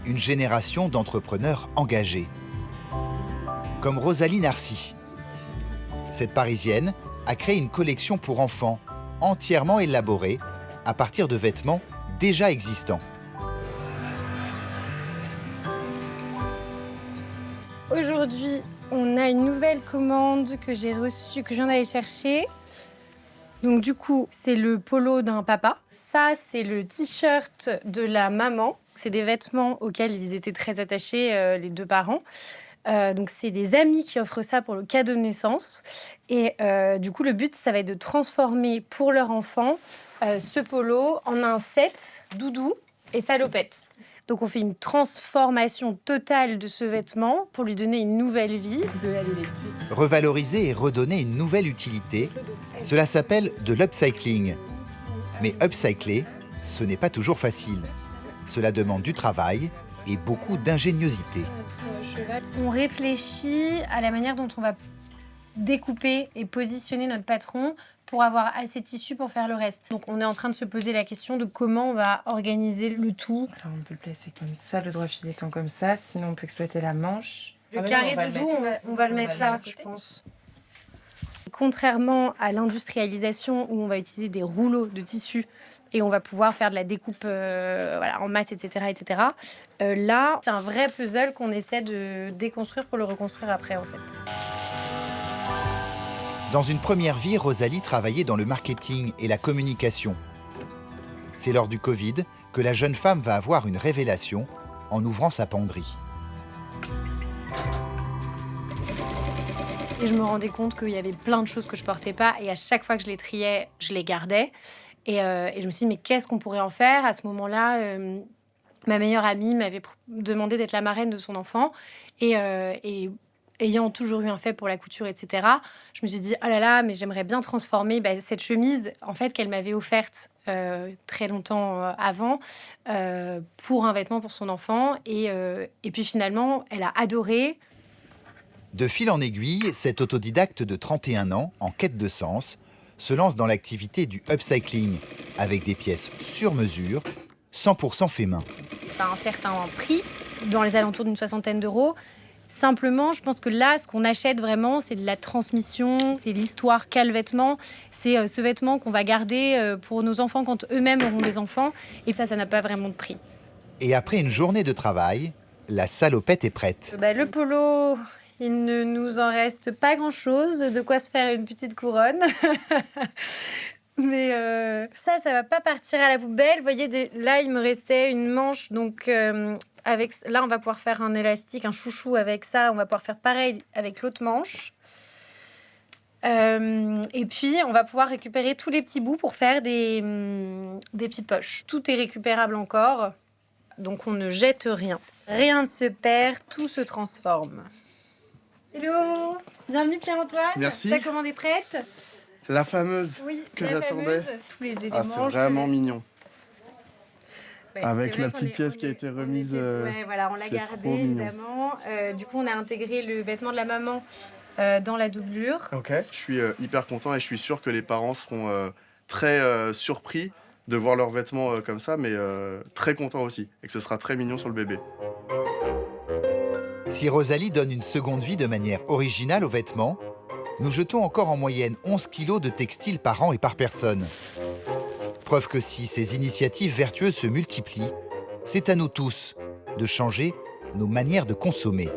une génération d'entrepreneurs engagés. Comme Rosalie Narcy. Cette Parisienne a créé une collection pour enfants entièrement élaborée à partir de vêtements déjà existants. Aujourd'hui, on a une nouvelle commande que j'ai reçue, que je viens d'aller chercher. Donc du coup, c'est le polo d'un papa. Ça, c'est le t-shirt de la maman. C'est des vêtements auxquels ils étaient très attachés, les deux parents. Donc c'est des amis qui offrent ça pour le cadeau de naissance. Et du coup, le but, ça va être de transformer pour leur enfant ce polo en un set doudou et salopette. Donc on fait une transformation totale de ce vêtement pour lui donner une nouvelle vie. Revaloriser et redonner une nouvelle utilité, cela s'appelle de l'upcycling. Mais upcycler, ce n'est pas toujours facile. Cela demande du travail et beaucoup d'ingéniosité. On réfléchit à la manière dont on va découper et positionner notre patron pour avoir assez de tissu pour faire le reste. Donc on est en train de se poser la question de comment on va organiser le tout. Alors on peut le placer comme ça, le droit fil étant comme ça, sinon on peut exploiter la manche. Le carré doudou, on va le mettre là, je pense. Contrairement à l'industrialisation où on va utiliser des rouleaux de tissu et on va pouvoir faire de la découpe en masse, etc. Là, c'est un vrai puzzle qu'on essaie de déconstruire pour le reconstruire après, en fait. Dans une première vie, Rosalie travaillait dans le marketing et la communication. C'est lors du Covid que la jeune femme va avoir une révélation en ouvrant sa penderie. Et je me rendais compte qu'il y avait plein de choses que je portais pas et à chaque fois que je les triais, je les gardais. Et je me suis dit, mais qu'est-ce qu'on pourrait en faire? À ce moment-là, ma meilleure amie m'avait demandé d'être la marraine de son enfant. Et ayant toujours eu un fait pour la couture, etc., je me suis dit, oh là là, mais j'aimerais bien transformer cette chemise, en fait, qu'elle m'avait offerte très longtemps avant, pour un vêtement pour son enfant. Et puis finalement, elle a adoré. De fil en aiguille, cet autodidacte de 31 ans, en quête de sens, se lance dans l'activité du upcycling, avec des pièces sur mesure, 100% fait main. Ça a un certain prix, dans les alentours d'une 60aine d'euros. Simplement, je pense que là, ce qu'on achète vraiment, c'est de la transmission, c'est l'histoire qu'a le vêtement. C'est ce vêtement qu'on va garder pour nos enfants quand eux-mêmes auront des enfants. Et ça n'a pas vraiment de prix. Et après une journée de travail, la salopette est prête. Le polo, il ne nous en reste pas grand-chose, de quoi se faire une petite couronne. Mais ça va pas partir à la poubelle. Vous voyez, là, il me restait une manche, donc... là, on va pouvoir faire un élastique, un chouchou avec ça. On va pouvoir faire pareil avec l'autre manche. Et puis, on va pouvoir récupérer tous les petits bouts pour faire des petites poches. Tout est récupérable encore, donc on ne jette rien. Rien ne se perd, tout se transforme. Hello, bienvenue Pierre-Antoine. Merci. Ta commande est prête? La fameuse que j'attendais. Tous les éléments. Ah, c'est vraiment mignon. Ouais, avec c'est vrai la petite pièce qui a été remise. On l'a gardée évidemment. Du coup, on a intégré le vêtement de la maman dans la doublure. Ok. Je suis hyper content et je suis sûr que les parents seront très surpris de voir leurs vêtements comme ça, mais très contents aussi et que ce sera très mignon sur le bébé. Si Rosalie donne une seconde vie de manière originale aux vêtements, nous jetons encore en moyenne 11 kilos de textiles par an et par personne. Preuve que si ces initiatives vertueuses se multiplient, c'est à nous tous de changer nos manières de consommer.